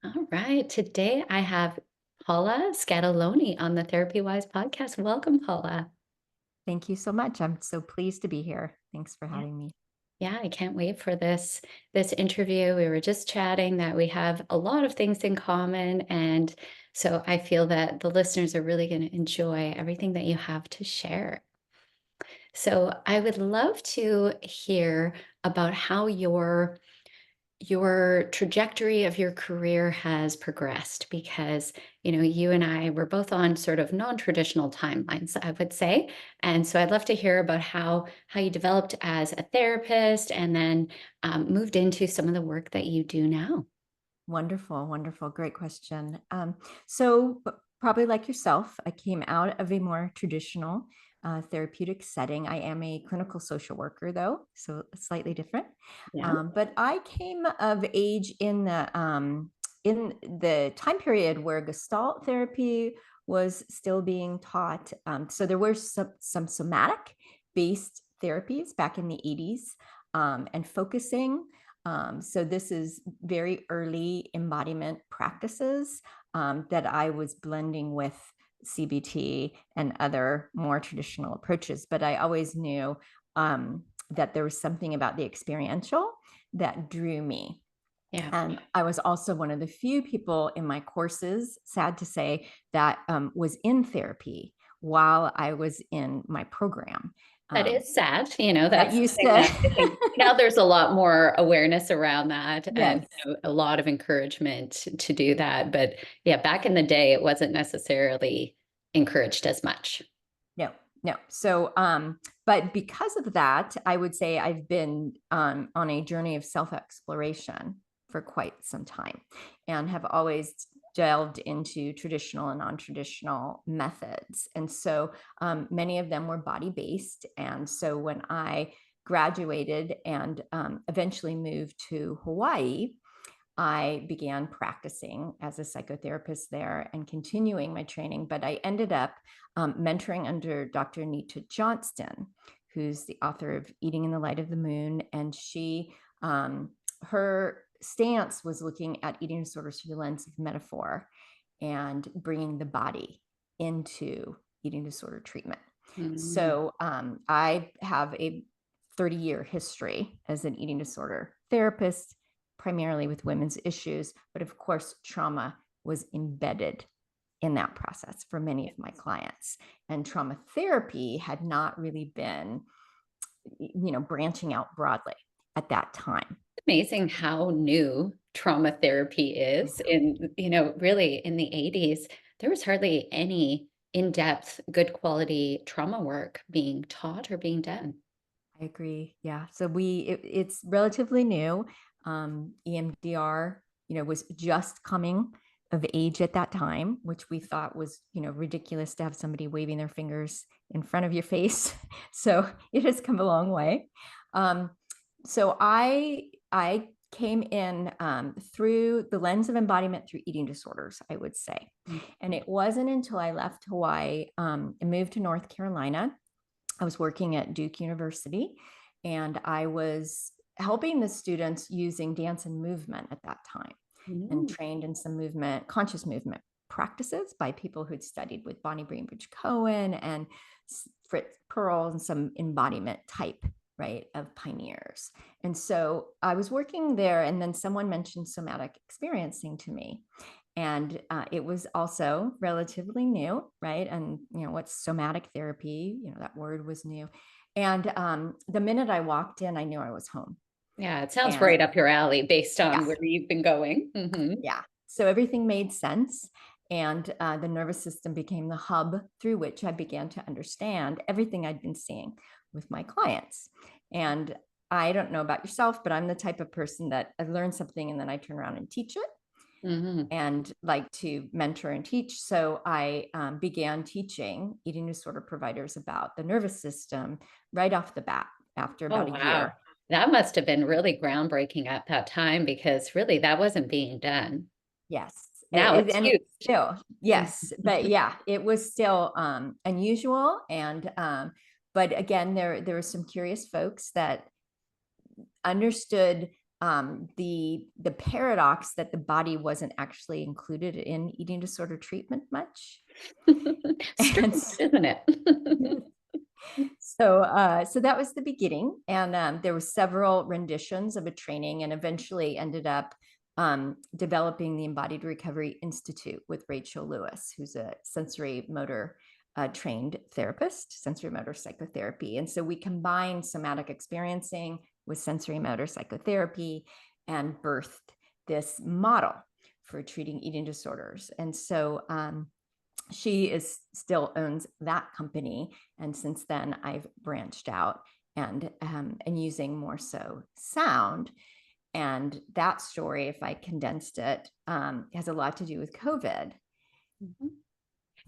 All right. Today I have Paula Scatoloni on the Therapy Wise podcast. Welcome, Paula. Thank you so much. I'm so pleased to be here. Thanks for Yeah. having me. Yeah, I can't wait for this interview. We were just chatting that we have a lot of things in common, and so I feel that the listeners are really going to enjoy everything that you have to share. So, I would love to hear about how your trajectory of your career has progressed because you and I were both on sort of non-traditional timelines, I would say. And so I'd love to hear about how you developed as a therapist and then moved into some of the work that you do now. Wonderful, wonderful. Great question. Probably like yourself, I came out of a more traditional therapeutic setting. I am a clinical social worker, though, so slightly different. Yeah. But I came of age in the time period where Gestalt therapy was still being taught. So there were some somatic based therapies back in the 80s, and focusing. So this is very early embodiment practices that I was blending with CBT and other more traditional approaches. But I always knew that there was something about the experiential that drew me. Yeah. And I was also one of the few people in my courses, sad to say, that was in therapy while I was in my program. That Um, is sad. that That's used something to, that I think now there's a lot more awareness around that and yes. a lot of encouragement to do that. But yeah, back in the day, it wasn't necessarily encouraged as much. No, no. But because of that, I would say I've been on a journey of self exploration for quite some time and have always delved into traditional and non traditional methods. And so many of them were body based. And so when I graduated and eventually moved to Hawaii, I began practicing as a psychotherapist there and continuing my training, but I ended up mentoring under Dr. Anita Johnston, who's the author of Eating in the Light of the Moon. And her stance was looking at eating disorders through the lens of metaphor and bringing the body into eating disorder treatment. Mm. So I have a 30-year history as an eating disorder therapist, primarily with women's issues, but of course, trauma was embedded in that process for many of my clients. And trauma therapy had not really been, branching out broadly at that time. Amazing how new trauma therapy I is. know. Really in the 80s, there was hardly any in-depth, good quality trauma work being taught or being done. I agree. Yeah. It's relatively new. EMDR, was just coming of age at that time, which we thought was, ridiculous to have somebody waving their fingers in front of your face. So it has come a long way. Um, so I came in through the lens of embodiment through eating disorders, I would say. Mm. And it wasn't until I left Hawaii and moved to North Carolina. I was working at Duke University and I was helping the students using dance and movement at that time and Mm. trained in some conscious movement practices by people who'd studied with Bonnie Bainbridge Cohen and Fritz Perls and some embodiment type, right, of pioneers. And so I was working there, and then someone mentioned somatic experiencing to me. And it was also relatively new, right? And what's somatic therapy? That word was new. And the minute I walked in, I knew I was home. Yeah, it sounds And right up your alley based on yes, where you've been going. Mhm. yeah. So everything made sense. And the nervous system became the hub through which I began to understand everything I'd been seeing with my clients. And I don't know about yourself, but I'm the type of person that I learn something and then I turn around and teach it Mhm. and like to mentor and teach. So I began teaching eating disorder providers about the nervous system right off the bat after Oh, about a wow. year. That must have been really groundbreaking at that time because really that wasn't being done. Yes. Now it's And it's huge. still, yes. But yeah, it was still unusual. But again, there were some curious folks that understood the paradox that the body wasn't actually included in eating disorder treatment much. Strange, And isn't it? so that was the beginning, and there were several renditions of a training, and eventually ended up developing the Embodied Recovery Institute with Rachel Lewis, who's a sensorimotor trained therapist, sensorimotor psychotherapy. And so we combined somatic experiencing with sensorimotor psychotherapy and birthed this model for treating eating disorders. And so she still owns that company, and since then I've branched out and using more so sound. And that story, if I condensed it, has a lot to do with COVID. Mhm.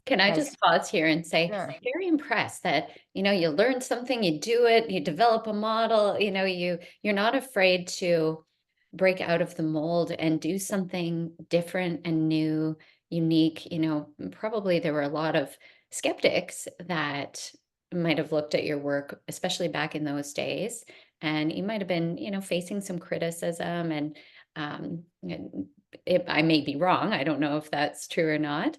Can I As just pause here and say, Sure. I'm very impressed that, you learn something, you do it, you develop a model, you're not afraid to break out of the mold and do something different and new, unique. Probably there were a lot of skeptics that might have looked at your work, especially back in those days, and you might have been, facing some criticism and I may be wrong. I don't know if that's true or not.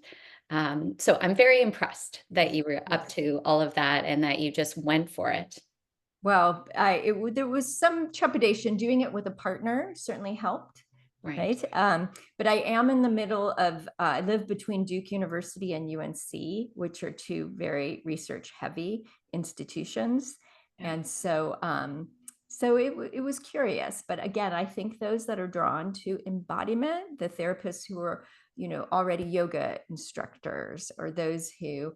So I'm very impressed that you were up to all of that and that you just went for it. Well, there was some trepidation. Doing it with a partner certainly helped, Right. right? But I am in the middle of, I live between Duke University and UNC, which are two very research heavy institutions. Yeah. And so it was curious. But again, I think those that are drawn to embodiment, the therapists who are, already yoga instructors, or those who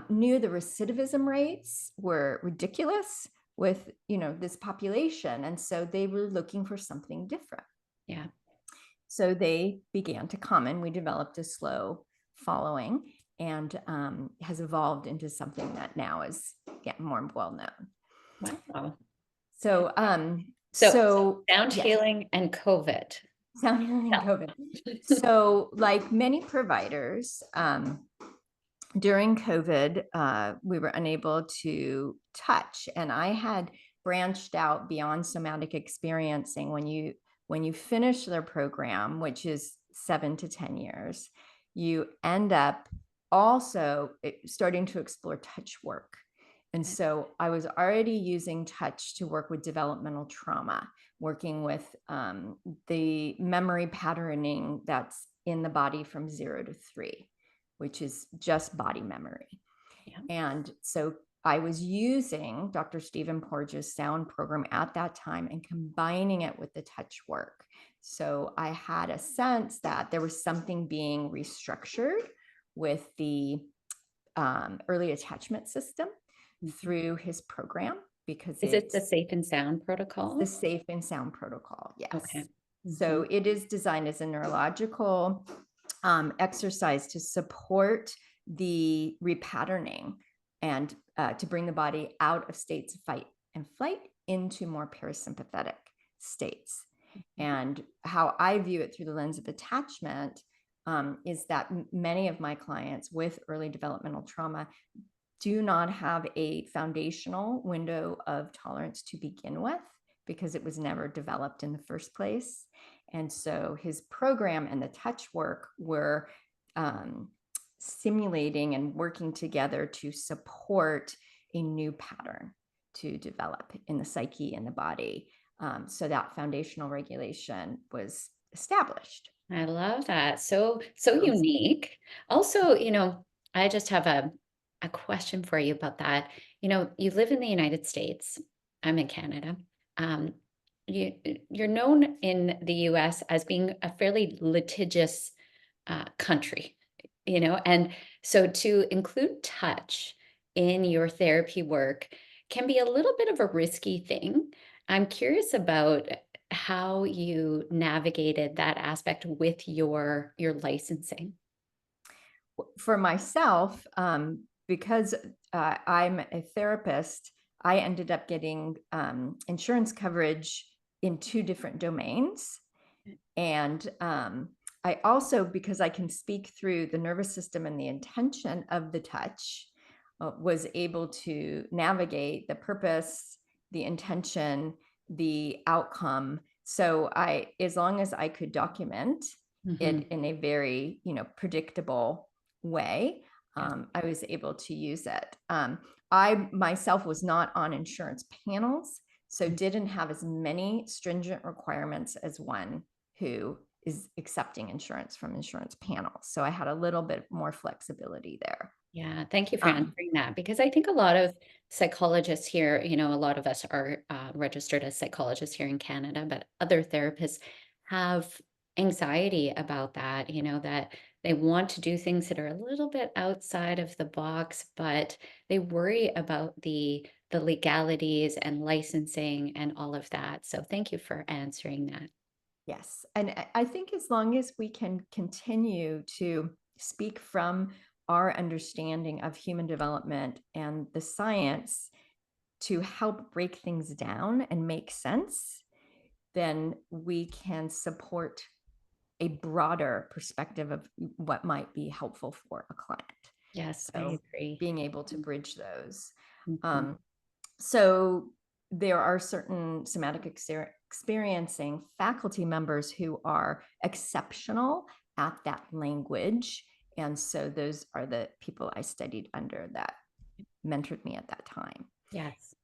knew the recidivism rates were ridiculous with, this population. And so they were looking for something different. Yeah. So they began to come, and we developed a slow following, and has evolved into something that now is more well known. Wow. So, So so sound yes, healing and COVID. sound healing and Yeah. COVID. So, like many providers, during COVID, we were unable to touch, and I had branched out beyond somatic experiencing. When you finish their program, which is 7 to 10 years, you end up also starting to explore touch work. And so I was already using touch to work with developmental trauma, working with the memory patterning that's in the body from 0 to 3, which is just body memory. Yeah. And so I was using Dr. Stephen Porges' sound program at that time and combining it with the touch work. So I had a sense that there was something being restructured with the early attachment system through his program, because Is it the it's safe and sound the protocol? safe and sound protocol. Yes. Okay. So it is designed as a neurological exercise to support the repatterning and to bring the body out of states of fight and flight into more parasympathetic states. And how I view it through the lens of attachment is that many of my clients with early developmental trauma do not have a foundational window of tolerance to begin with, because it was never developed in the first place. And so his program and the touch work were simulating and working together to support a new pattern to develop in the psyche and the body. So that foundational regulation was established. I love that. So unique. Also, I just have a question for you about that. You live in the United States. I'm in Canada. Um, you're known in the US as being a fairly litigious country, and so to include touch in your therapy work can be a little bit of a risky thing. I'm curious about how you navigated that aspect with your licensing. For myself, because I'm a therapist, I ended up getting insurance coverage in 2 different domains. And I also, because I can speak through the nervous system and the intention of the touch, was able to navigate the purpose, the intention, the outcome So as long as I could document it Mhm. in a very, predictable way, Yes. I was able to use it. I myself was not on insurance panels, so Mm. didn't have as many stringent requirements as one who is accepting insurance from insurance panels. So I had a little bit more flexibility there. Yeah, thank you for Um, answering that because I think a lot of psychologists here, a lot of us are registered as psychologists here in Canada, but other therapists have anxiety about that, that they want to do things that are a little bit outside of the box, but they worry about the legalities and licensing and all of that. So thank you for answering that. Yes. And I think as long as we can continue to speak from our understanding of human development and the science to help break things down and make sense, then we can support a broader perspective of what might be helpful for a client. Yes, I So agree. being able to bridge those. Mhm. Um, so there are certain somatic experiencing faculty members who are exceptional at that language. And so those are the people I studied under that mentored me at that time. Yes.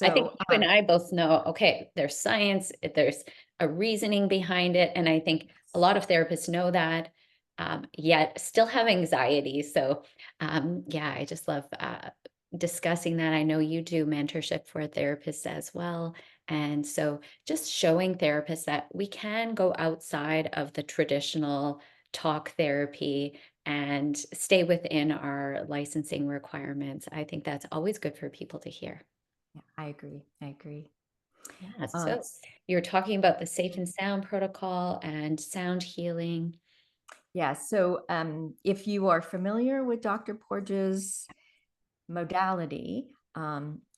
I think So you and I both know, okay, there's science, there's a reasoning behind it. And I think a lot of therapists know that, yet still have anxiety. So, yeah, I just love discussing that. I know you do mentorship for therapists as well. And so just showing therapists that we can go outside of the traditional talk therapy and stay within our licensing requirements. I think that's always good for people to hear. yeah, I agree. I agree. Yeah, Um, so you're talking about the safe and sound protocol and sound healing. yeah. So if you are familiar with Dr. Porges' modality,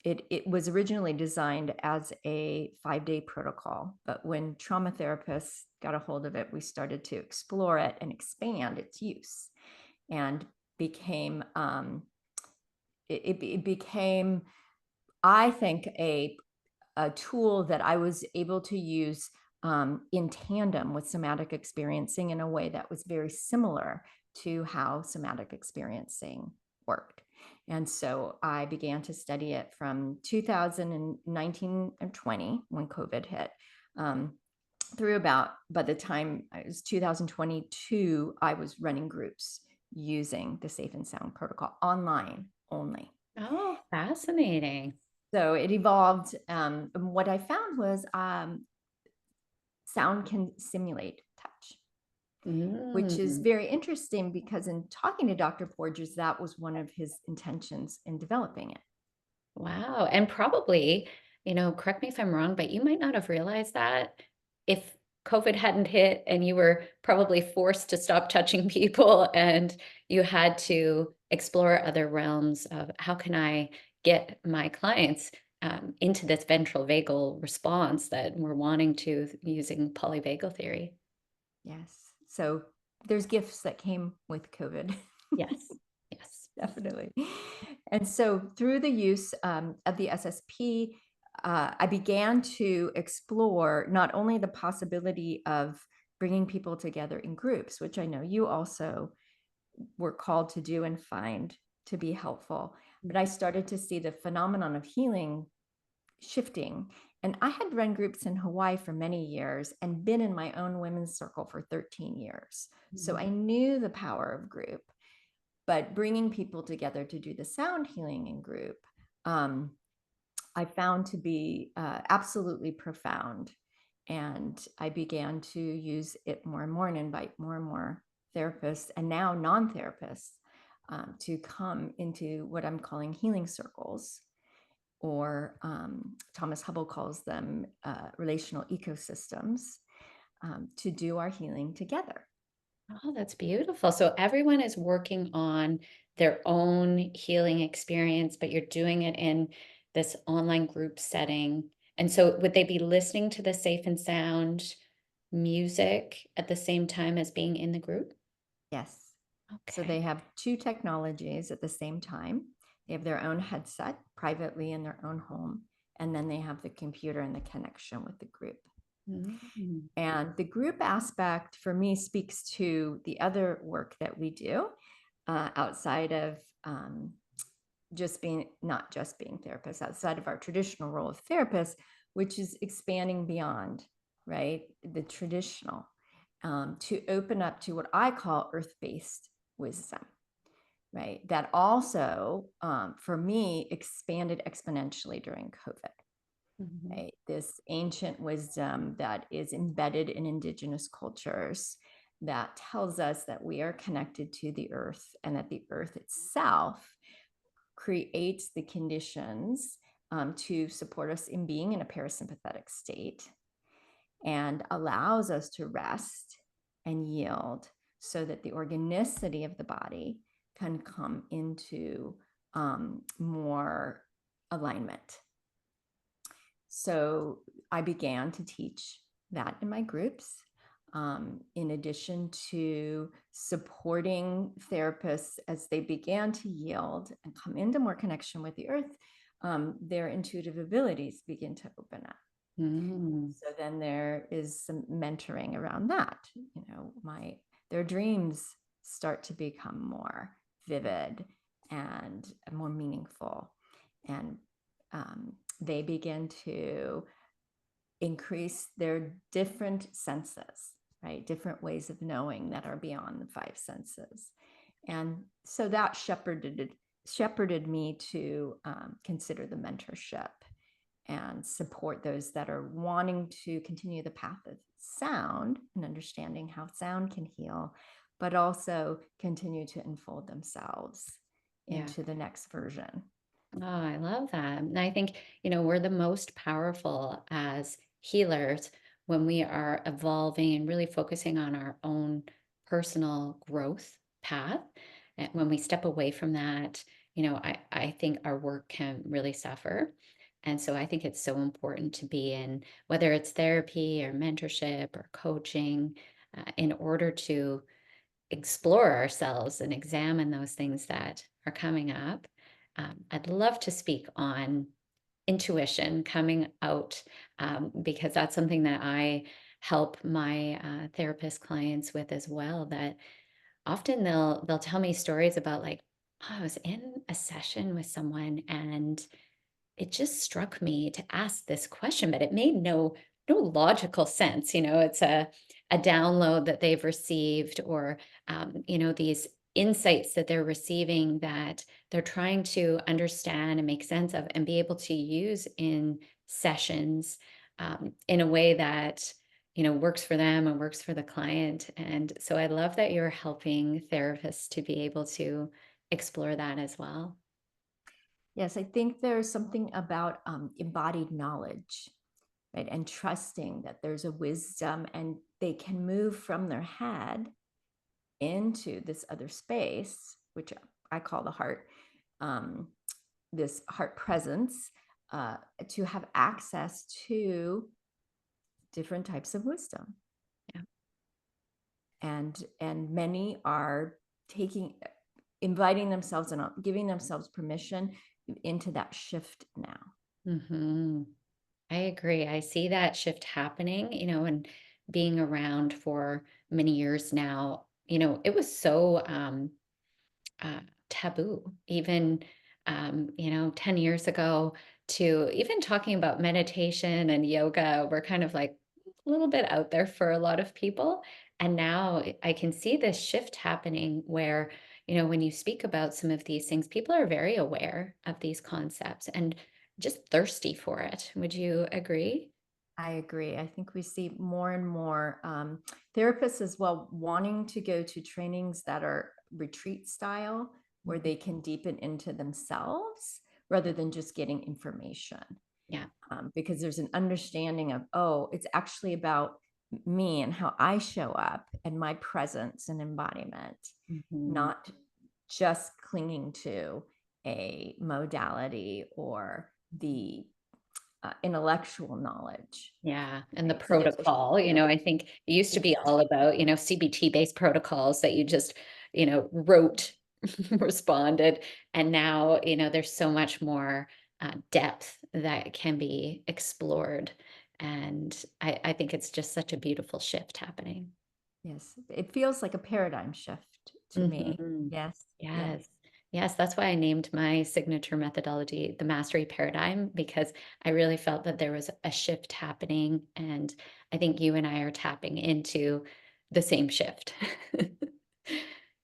it was originally designed as a 5-day protocol, but when trauma therapists got a hold of it, we started to explore it and expand its use, and became it became, I think, a tool that I was able to use in tandem with somatic experiencing in a way that was very similar to how somatic experiencing worked. And so I began to study it from 2019 and 20 when COVID hit. Through about, by the time it was 2022, I was running groups using the Safe and Sound protocol online only. Oh, fascinating. So it evolved. And what I found was sound can simulate touch, which is Mm, very interesting because in talking to Dr. Porges, that was one of his intentions in developing it. wow. And probably, correct me if I'm wrong, but you might not have realized that if COVID hadn't hit and you were probably forced to stop touching people and you had to explore other realms of how can I get my clients into this ventral vagal response that we're wanting to using polyvagal theory. Yes. So there's gifts that came with COVID. Yes. Yes. Definitely. And so through the use of the SSP, I began to explore not only the possibility of bringing people together in groups, which I know you also were called to do and find to be helpful, but I started to see the phenomenon of healing shifting. And I had run groups in Hawaii for many years and been in my own women's circle for 13 years. So Mhm. I knew the power of group, but bringing people together to do the sound healing in group, um, I found to be absolutely profound. And I began to use it more and more and invite more and more therapists and now non therapists to come into what I'm calling healing circles, or Thomas Hubble calls them relational ecosystems, to do our healing together. Oh, that's beautiful. So everyone is working on their own healing experience, but you're doing it in this online group setting. And so would they be listening to the safe and sound music at the same time as being in the group? Yes. So Okay. they have two technologies at the same time. They have their own headset privately in their own home, and then they have the computer and the connection with the group. Mm. And the group aspect for me speaks to the other work that we do outside of just being, not just being therapists, outside of our traditional role of therapists, which is expanding beyond, right, the traditional, to open up to what I call earth-based wisdom, right? That also, for me, expanded exponentially during COVID. Mhm. Right? This ancient wisdom that is embedded in indigenous cultures that tells us that we are connected to the earth and that the earth itself creates the conditions to support us in being in a parasympathetic state and allows us to rest and yield so that the organicity of the body can come into more alignment. So I began to teach that in my groups, in addition to supporting therapists as they began to yield and come into more connection with the earth. Their intuitive abilities begin to open up. Mm. So then there is some mentoring around that. Their dreams start to become more vivid and more meaningful, and they begin to increase their different senses, right? Different ways of knowing that are beyond the five senses. And so that shepherded me to consider the mentorship and support those that are wanting to continue the path of sound and understanding how sound can heal, but also continue to unfold themselves Yeah. into the next version. Oh, I love that. And I think, we're the most powerful as healers when we are evolving and really focusing on our own personal growth path. And when we step away from that, I think our work can really suffer. And so I think it's so important to be in, whether it's therapy or mentorship or coaching, in order to explore ourselves and examine those things that are coming up. I'd love to speak on intuition coming out, because that's something that I help my therapist clients with as well. That often they'll tell me stories about, like, "Oh, I was in a session with someone and it just struck me to ask this question, but it made no logical sense. It's a download that they've received, or these insights that they're receiving that they're trying to understand and make sense of and be able to use in sessions, in a way that works for them and works for the client. And so I love that you're helping therapists to be able to explore that as well. Yes, I think there's something about embodied knowledge, right? And trusting that there's a wisdom and they can move from their head into this other space, which I call the heart, um, this heart presence, to have access to different types of wisdom. Yeah. And many are taking, inviting themselves and giving themselves permission into that shift now. Hmm. I agree. I see that shift happening, and being around for many years now, it was so uh, taboo, even, 10 years ago, to even talking about meditation and yoga were kind of like a little bit out there for a lot of people. And now I can see this shift happening where, when you speak about some of these things, people are very aware of these concepts and just thirsty for it. Would you agree? I agree. I think we see more and more therapists as well wanting to go to trainings that are retreat style, where Mhm. they can deepen into themselves rather than just getting information. Yeah. Because there's an understanding of, oh, it's actually about me and how I show up and my presence and embodiment, Mhm. not just clinging to a modality or the intellectual knowledge. Yeah, and the Right? So there's a protocol, I think it used to be all exactly. about, CBT-based protocols that you just, wrote, responded, and now, there's so much more, depth that can be explored. And I think it's just such a beautiful shift happening. Yes. It feels like a paradigm shift to me. Mhm. Yes. Yes. Yes. Yes, that's why I named my signature methodology the mastery paradigm, because I really felt that there was a shift happening. And I think you and I are tapping into the same shift. I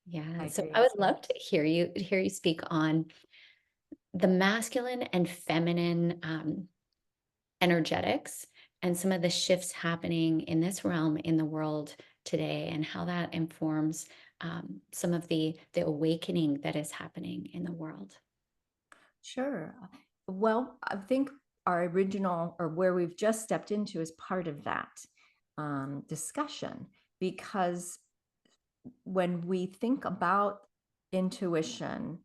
Yeah. So I agree. would love to hear you speak on the masculine and feminine energetics and some of the shifts happening in this realm in the world today, and how that informs some of the awakening that is happening in the world. Sure. Well, I think our original, or where we've just stepped into, is part of that discussion, because when we think about intuition,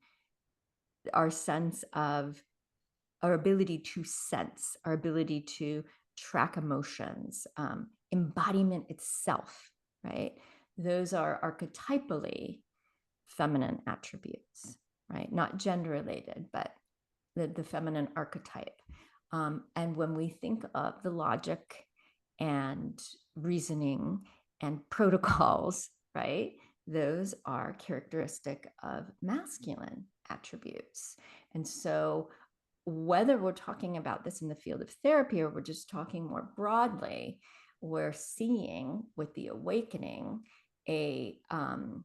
our sense of our ability to sense, our ability to track emotions, embodiment itself, right? Those are archetypally feminine attributes, right? Not gender related, but the feminine archetype. And when we think of the logic and reasoning and protocols, right? Those are characteristic of masculine attributes. And so whether we're talking about this in the field of therapy or we're just talking more broadly, we're seeing with the awakening an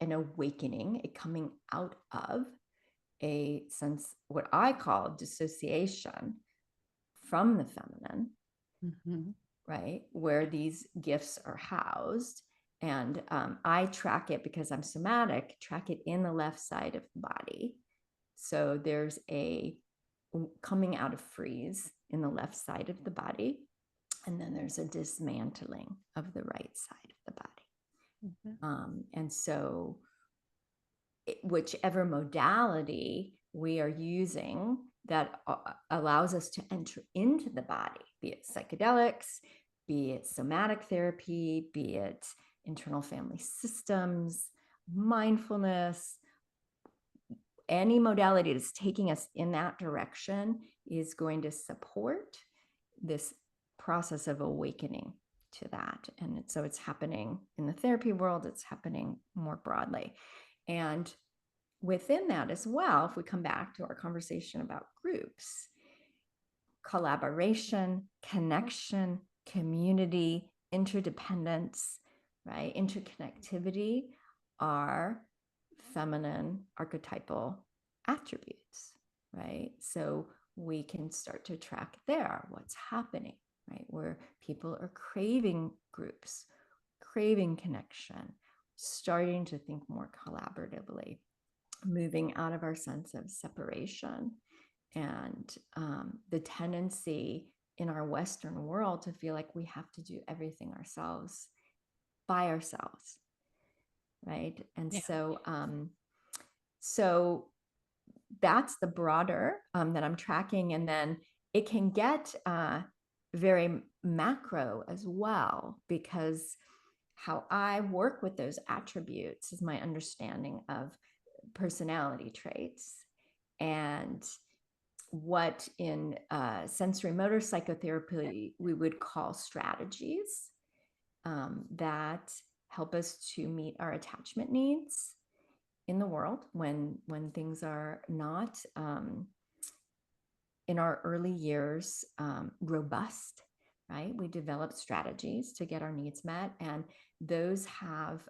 awakening, a coming out of a sense, what I call dissociation from the feminine, Mhm. right? Where these gifts are housed. And I track it, because I'm somatic, track it in the left side of the body. So there's a coming out of freeze in the left side of the body. And then there's a dismantling of the right side of the body. Mhm. And so whichever modality we are using that allows us to enter into the body, be it psychedelics, be it somatic therapy, be it internal family systems, mindfulness, any modality that's taking us in that direction is going to support this process of awakening to that. And so it's happening in the therapy world, it's happening more broadly. And within that as well, if we come back to our conversation about groups, collaboration, connection, community, interdependence, right? Interconnectivity are feminine archetypal attributes, right? So we can start to track there what's happening, right? Where people are craving groups, craving connection, starting to think more collaboratively, moving out of our sense of separation and the tendency in our Western world to feel like we have to do everything ourselves by ourselves, right? And Yeah. so that's the broader that I'm tracking, and then it can get very macro as well, because how I work with those attributes is my understanding of personality traits, and what in sensorimotor psychotherapy we would call strategies that help us to meet our attachment needs in the world when things are not in our early years robust, right? We develop strategies to get our needs met, and those have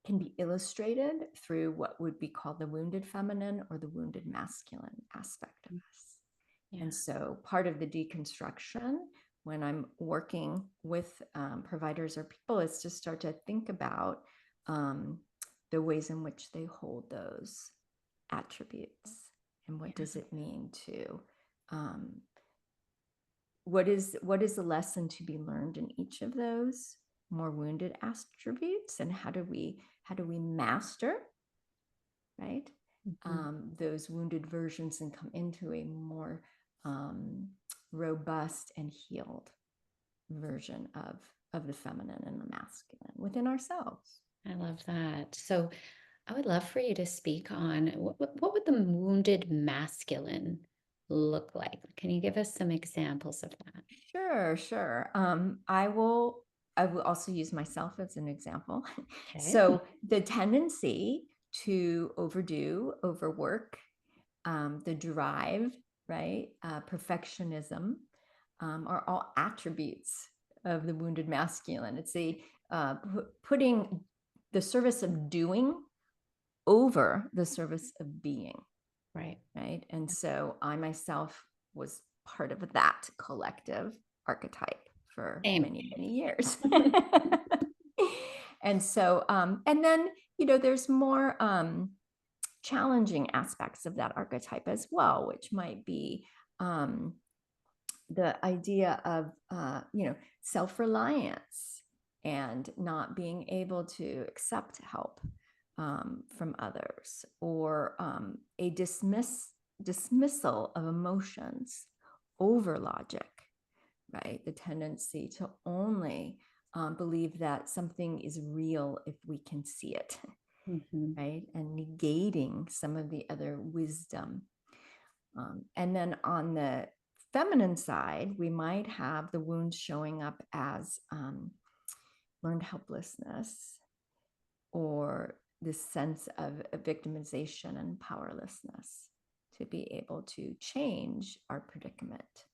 can be illustrated through what would be called the wounded feminine or the wounded masculine aspect of us. Yeah. And so part of the deconstruction when I'm working with providers or people is to start to think about the ways in which they hold those attributes, and what does it mean to what is the lesson to be learned in each of those more wounded attributes, and how do we master, right, Mhm. those wounded versions and come into a more robust and healed version of the feminine and the masculine within ourselves. I love that. So I would love for you to speak on what would the wounded masculine look like? Can you give us some examples of that? Sure, sure. I will also use myself as an example. Okay. So the tendency to overdo, overwork, the drive, right? Perfectionism, are all attributes of the wounded masculine. It's putting the service of doing over the service of being, Right. right? And so I myself was part of that collective archetype for Same. many, many years. And so, and then, there's more challenging aspects of that archetype as well, which might be um, the idea of, self-reliance and not being able to accept help from others, or a dismissal of emotions over logic, right? The tendency to only believe that something is real if we can see it, Mhm. right? And negating some of the other wisdom. And then on the feminine side, we might have the wounds showing up as learned helplessness, or this sense of victimization and powerlessness to be able to change our predicament,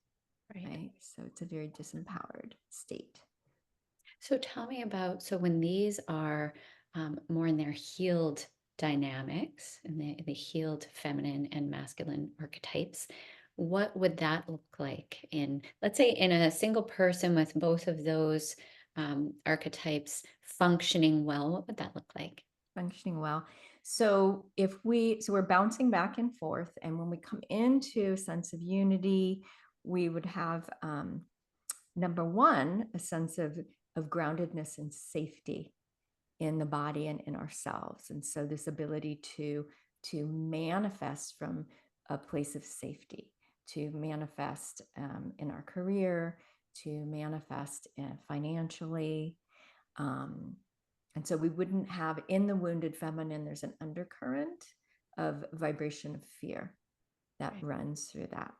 Right. right? So it's a very disempowered state. So tell me about, so when these are more in their healed dynamics, in the healed feminine and masculine archetypes, what would that look like in, let's say, in a single person with both of those archetypes functioning well? What would that look like? Functioning well. So we're bouncing back and forth, and when we come into a sense of unity, we would have number one, a sense of groundedness and safety in the body and in ourselves. And so this ability to manifest from a place of safety, to manifest in our career, to manifest financially. And so we wouldn't have, in the wounded feminine, there's an undercurrent of vibration of fear that Right. runs through that.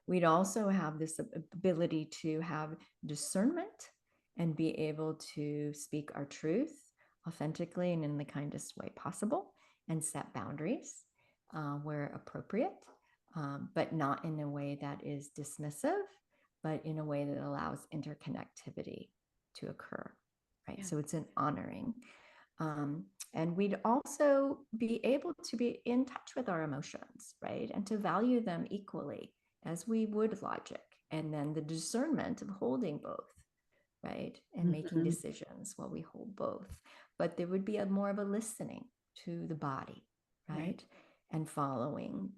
We'd also have this ability to have discernment and be able to speak our truth authentically and in the kindest way possible, and set boundaries where appropriate, but not in a way that is dismissive, but in a way that allows interconnectivity to occur, right? Yeah. So it's an honoring. And we'd also be able to be in touch with our emotions, right? And to value them equally as we would logic. And then the discernment of holding both, right? And making Mhm. decisions while we hold both. But there would be more of a listening to the body, Right. right? And following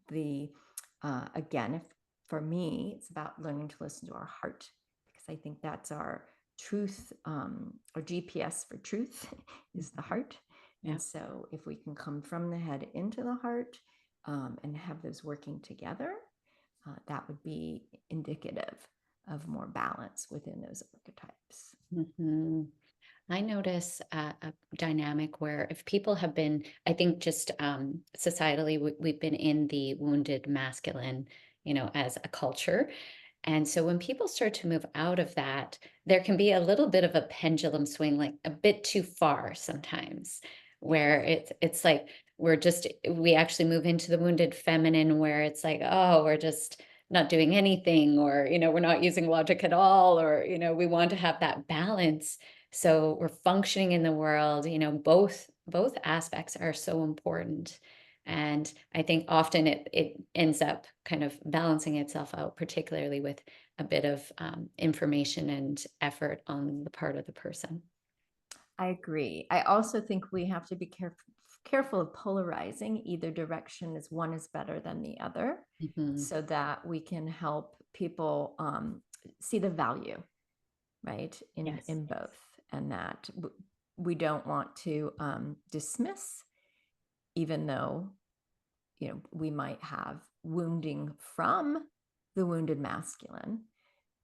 again, if for me, it's about learning to listen to our heart, because I think that's our truth, or GPS for truth is the Mhm. heart. Yeah. And so if we can come from the head into the heart, and have those working together, that would be indicative of more balance within those archetypes. Mhm. I notice a dynamic where if people have been, I think just societally, we've been in the wounded masculine, as a culture. And so when people start to move out of that, there can be a little bit of a pendulum swing, like a bit too far sometimes, Yes. where it's like we actually move into the wounded feminine, where it's like, oh, we're just not doing anything, or we're not using logic at all, or we want to have that balance. So we're functioning in the world, both aspects are so important. And I think often it ends up kind of balancing itself out, particularly with a bit of information and effort on the part of the person. I agree. I also think we have to be careful of polarizing either direction, as one is better than the other, Mhm. so that we can help people see the value, right, in Yes. both, and that we don't want to dismiss, even though we might have wounding from the wounded masculine,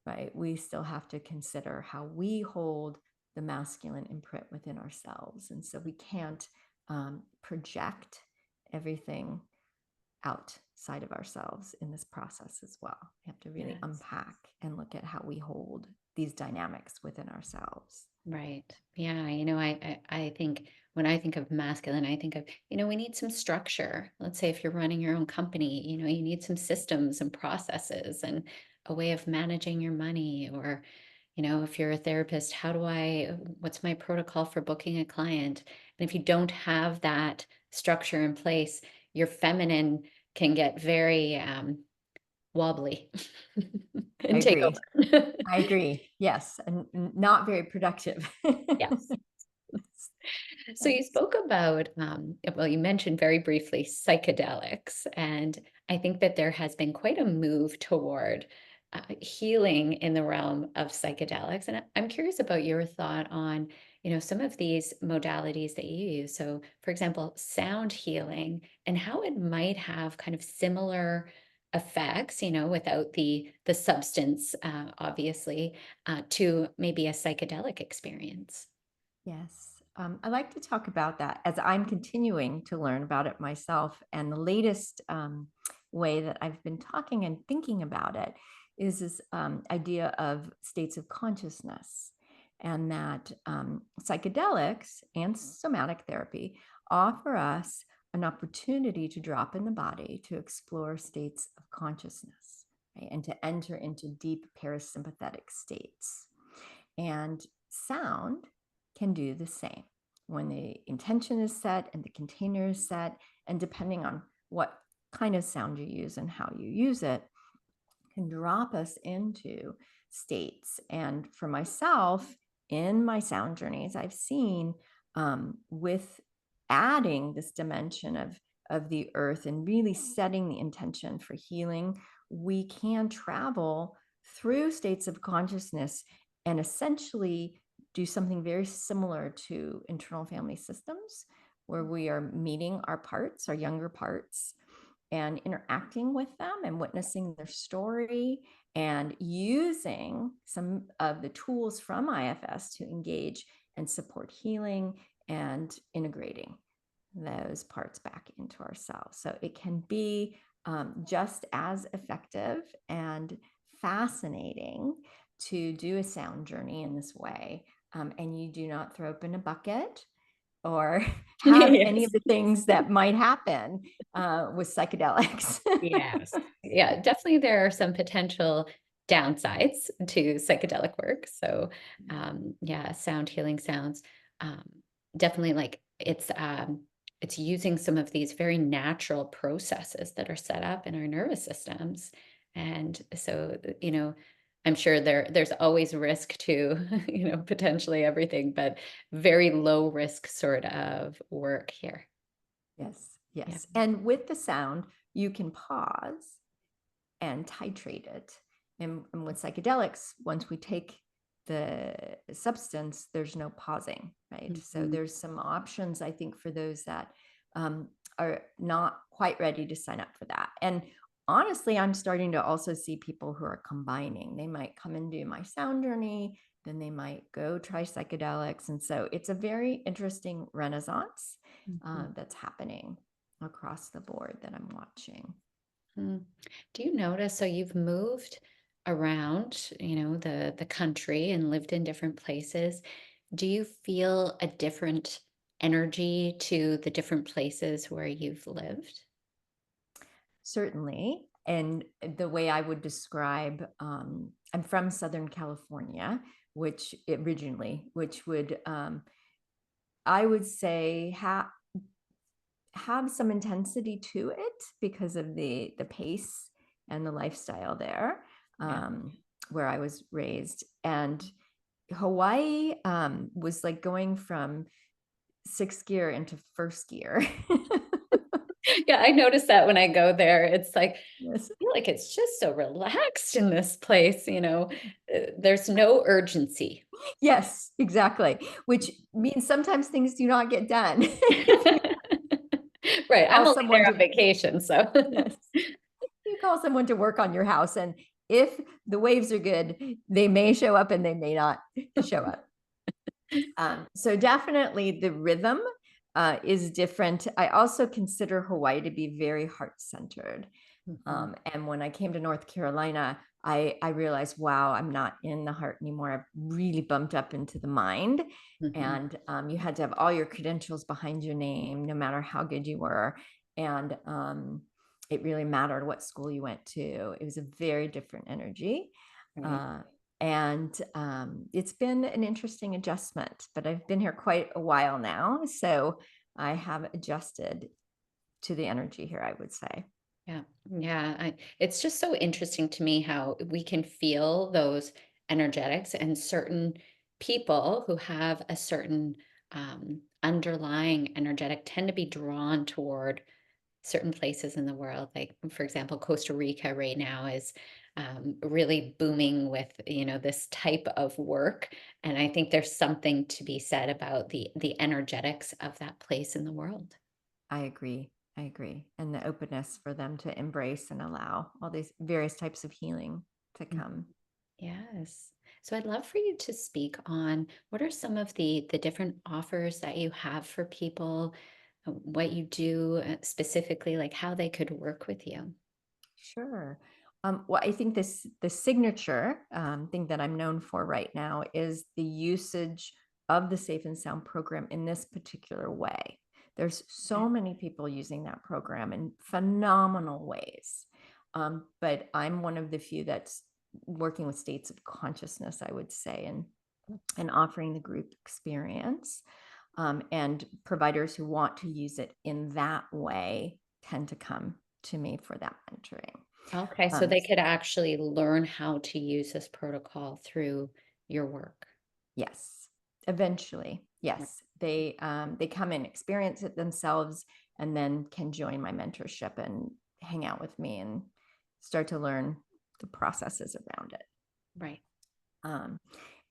right? We still have to consider how we hold the masculine imprint within ourselves. And so we can't project everything outside of ourselves in this process as well. We have to really Yes. unpack and look at how we hold these dynamics within ourselves. Right. Yeah. I think when I think of masculine, I think of, we need some structure. Let's say if you're running your own company, you need some systems and processes and a way of managing your money. Or, if you're a therapist, what's my protocol for booking a client? And if you don't have that structure in place, your feminine can get very wobbly I and take agree. over. I agree. Yes. And not very productive. Yes. So you Yes. spoke about, well, you mentioned very briefly psychedelics, and I think that there has been quite a move toward healing in the realm of psychedelics. And I'm curious about your thought on, some of these modalities that you use. So, for example, sound healing and how it might have kind of similar effects, without the substance, obviously, to maybe a psychedelic experience. Yes. I like to talk about that as I'm continuing to learn about it myself. And the latest way that I've been talking and thinking about it is this idea of states of consciousness, and that psychedelics and somatic therapy offer us an opportunity to drop in the body to explore states of consciousness, right? And to enter into deep parasympathetic states. And sound can do the same when the intention is set and the container is set. And depending on what kind of sound you use and how you use it, can drop us into states. And for myself, in my sound journeys, I've seen with adding this dimension of the earth and really setting the intention for healing, we can travel through states of consciousness and essentially do something very similar to internal family systems, where we are meeting our parts, our younger parts, and interacting with them and witnessing their story and using some of the tools from IFS to engage and support healing and integrating those parts back into ourselves. So it can be just as effective and fascinating to do a sound journey in this way. And you do not throw up in a bucket or have any Yes. of the things that might happen with psychedelics. Yes. Yeah, definitely there are some potential downsides to psychedelic work. So, yeah, sound healing sounds, um, definitely like it's using some of these very natural processes that are set up in our nervous systems. And so, I'm sure there's always risk to, potentially everything, but very low risk sort of work here. Yes, Yeah. yes. And with the sound, you can pause and titrate it. And with psychedelics, once we take the substance, there's no pausing, right? So Mhm. there's some options, I think, for those that are not quite ready to sign up for that. And honestly, I'm starting to also see people who are combining. They might come and do my sound journey, then they might go try psychedelics. And so it's a very interesting renaissance Mhm. that's happening across the board that I'm watching. Mm. Do you notice, so you've moved around, the country and lived in different places. Do you feel a different energy to the different places where you've lived? Certainly. And the way I would describe, I'm from Southern California, which originally, which would, I would say, have some intensity to it because of the pace and the lifestyle there, Yeah. where I was raised. And Hawaii was like going from sixth gear into first gear. Yeah, I notice that when I go there. It's like, Yes. I feel like it's just so relaxed in this place, there's no urgency. Yes, exactly. Which means sometimes things do not get done. Right. I'm Call only there someone on to, vacation, so. yes, you call someone to work on your house, and if the waves are good, they may show up and they may not show up. So definitely the rhythm is different. I also consider Hawaii to be very heart-centered. Mhm. And when I came to North Carolina, I realized, wow, I'm not in the heart anymore. I've really bumped up into the mind. Mhm. And you had to have all your credentials behind your name, no matter how good you were. And it really mattered what school you went to. It was a very different energy. Right. Uh, and it's been an interesting adjustment, but I've been here quite a while now. So I have adjusted to the energy here, I would say. Yeah. Yeah. It's just so interesting to me how we can feel those energetics and certain people who have a certain underlying energetic tend to be drawn toward certain places in the world. Like, for example, Costa Rica right now is really booming with, this type of work. And I think there's something to be said about the energetics of that place in the world. I agree. I agree. And the openness for them to embrace and allow all these various types of healing to Mm. come. Yes. So I'd love for you to speak on what are some of the different offers that you have for people, what you do specifically, like how they could work with you. Sure. Well, I think the signature thing that I'm known for right now is the usage of the Safe and Sound program in this particular way. There's Okay. so many people using that program in phenomenal ways, but I'm one of the few that's working with states of consciousness, I would say, and offering the group experience. And providers who want to use it in that way tend to come to me for that mentoring. Okay, so Um, they could actually learn how to use this protocol through your work. yes, eventually, Right. yes, they come and experience it themselves, and then can join my mentorship and hang out with me and start to learn the processes around it. Right. Um,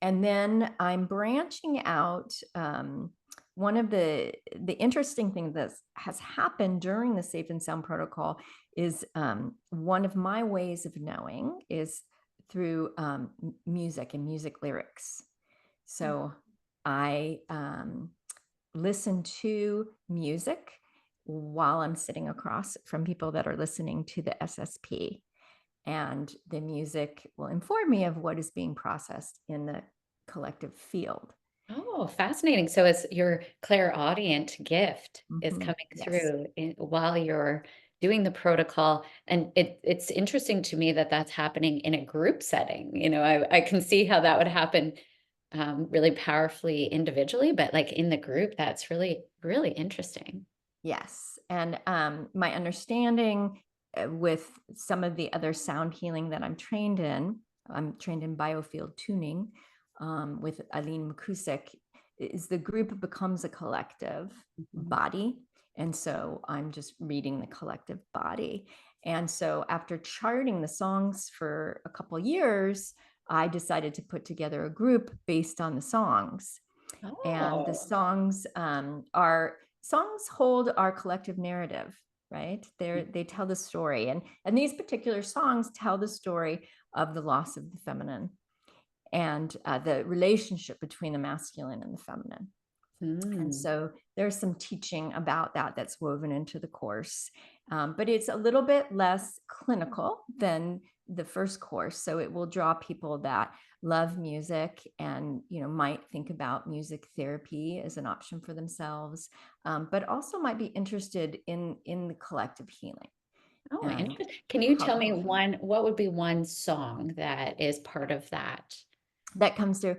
and then I'm branching out. One of the interesting things that has happened during the Safe and Sound protocol is one of my ways of knowing is through music and music lyrics. Mm. So I listen to music while I'm sitting across from people that are listening to the SSP, and the music will inform me of what is being processed in the collective field. Oh, fascinating. So it's your clairaudient gift is Mhm. coming Yes. through while you're doing the protocol. And it's interesting to me that that's happening in a group setting. I can see how that would happen really powerfully individually, but like in the group, that's really, really interesting. Yes. And my understanding with some of the other sound healing that I'm trained in biofield tuning with Eileen McCusick, is the group becomes a collective Mhm. body. And so I'm just reading the collective body. And so after charting the songs for a couple years, I decided to put together a group based on the songs. And the Oh. songs hold our collective narrative, right? They tell the story, and these particular songs tell the story of the loss of the feminine, and the relationship between the masculine and the feminine. And Mm. so there's some teaching about that that's woven into the course, but it's a little bit less clinical than the first course. So it will draw people that love music and might think about music therapy as an option for themselves, but also might be interested in the collective healing Oh, and interesting. Can you how tell the me whole thing what would be one song that is part of that? that comes through.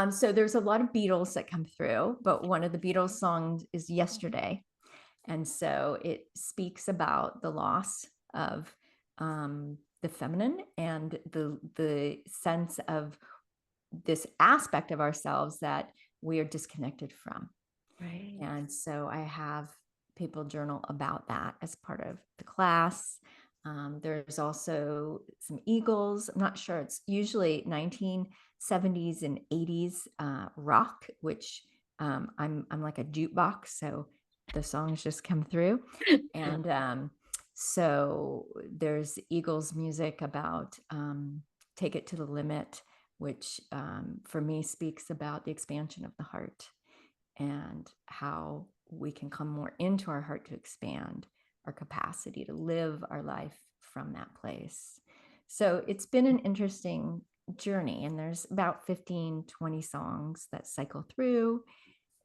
So there's a lot of Beatles that come through, but one of the Beatles songs is Yesterday. And so it speaks about the loss of the feminine and the sense of this aspect of ourselves that we are disconnected from. Right. And so I have people journal about that as part of the class. There's also some Eagles. I'm not sure. It's usually 1970s and 80s rock, which I'm like a jukebox, so the songs just come through. And so there's Eagles music about "Take It to the Limit," which for me speaks about the expansion of the heart and how we can come more into our heart to expand our capacity to live our life from that place. So it's been an interesting journey, and there's about 15, 20 songs that cycle through,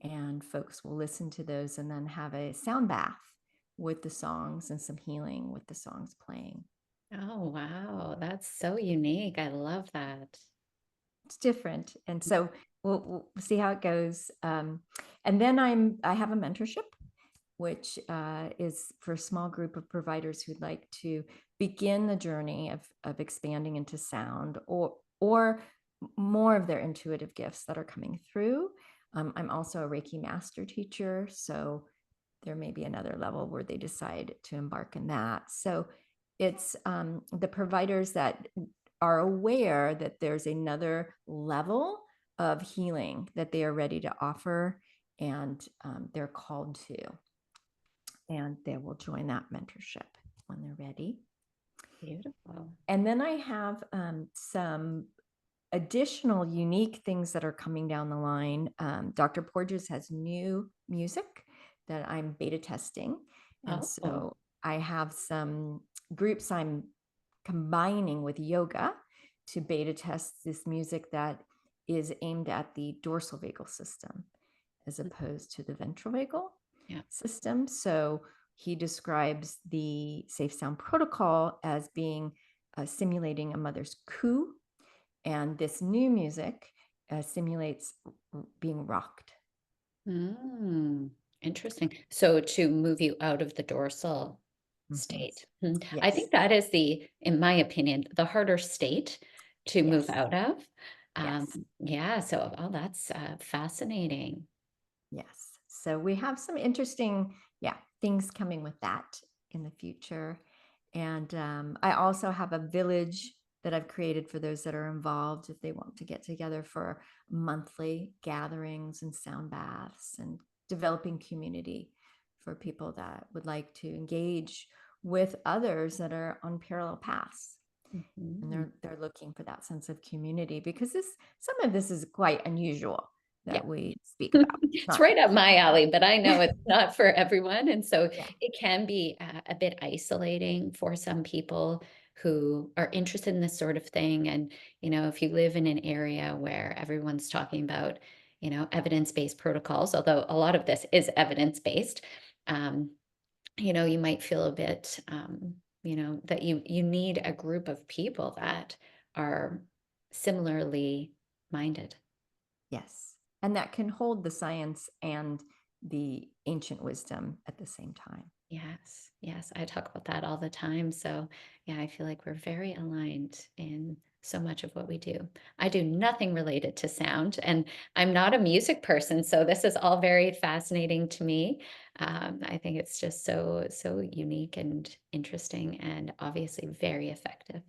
and folks will listen to those and then have a sound bath with the songs and some healing with the songs playing. Oh, wow. That's so unique. I love that. It's different, and so we'll see how it goes. And then I have a mentorship, which is for a small group of providers who'd like to begin the journey of expanding into sound, or more of their intuitive gifts that are coming through. I'm also a Reiki master teacher, so there may be another level where they decide to embark in that. So it's the providers that are aware that there's another level of healing that they are ready to offer, and they're called to, and they will join that mentorship when they're ready. Beautiful. And then I have some additional unique things that are coming down the line. Dr. Porges has new music that I'm beta testing. And Oh, so I have some groups I'm combining with yoga to beta test this music that is aimed at the dorsal vagal system as opposed to the ventral vagal yeah. system. So he describes the Safe Sound protocol as being simulating a mother's coo, and this new music simulates being rocked. Mm, interesting. So to move you out of the dorsal Mhm. state. Mm, I Yes, think that is in my opinion, the harder state to move yes, out of. Um, yes, yeah, so oh, that's fascinating. yes. So we have some interesting, yeah, things coming with that in the future. And I also have a village that I've created for those that are involved if they want to get together for monthly gatherings and sound baths, and developing community for people that would like to engage with others that are on parallel paths. And Mhm. they're looking for that sense of community, because some of this is quite unusual Yeah. that we speak about. It's It's not. right up my alley, but I know it's not for everyone, and so Yeah. it can be a bit isolating for some people who are interested in this sort of thing, and, if you live in an area where everyone's talking about, evidence-based protocols, although a lot of this is evidence-based, um, you might feel a bit, that you need a group of people that are similarly minded. Yes. And that can hold the science and the ancient wisdom at the same time. Yes, yes, I talk about that all the time. So, yeah, I feel like we're very aligned in so much of what we do. I do nothing related to sound, and I'm not a music person, so this is all very fascinating to me. I think it's just so unique and interesting, and obviously very effective.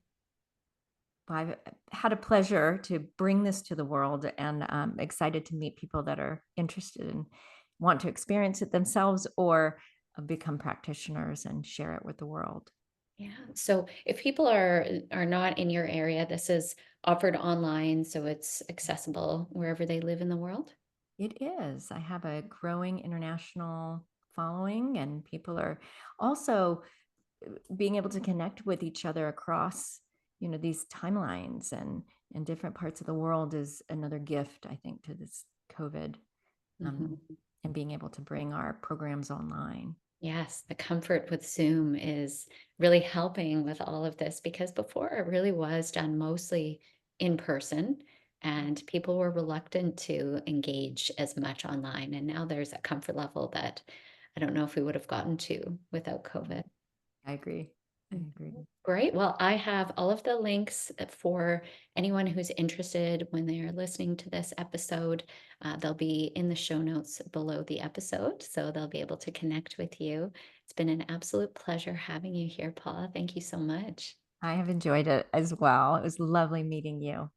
I've had a pleasure to bring this to the world, and I'm excited to meet people that are interested and want to experience it themselves, or become practitioners and share it with the world. Yeah. So if people are not in your area, this is offered online, so it's accessible wherever they live in the world. It is. I have a growing international following, and people are also being able to connect with each other across, these timelines and different parts of the world is another gift, I think, to this COVID, um, Mhm. and being able to bring our programs online. Yes, the comfort with Zoom is really helping with all of this because before it really was done mostly in person and people were reluctant to engage as much online. And now there's a comfort level that I don't know if we would have gotten to without COVID. I agree. I Mhm. agree. Great. Well, I have all of the links for anyone who's interested when they are listening to this episode. They'll be in the show notes below the episode, so they'll be able to connect with you. It's been an absolute pleasure having you here, Paula. Thank you so much. I have enjoyed it as well. It was lovely meeting you.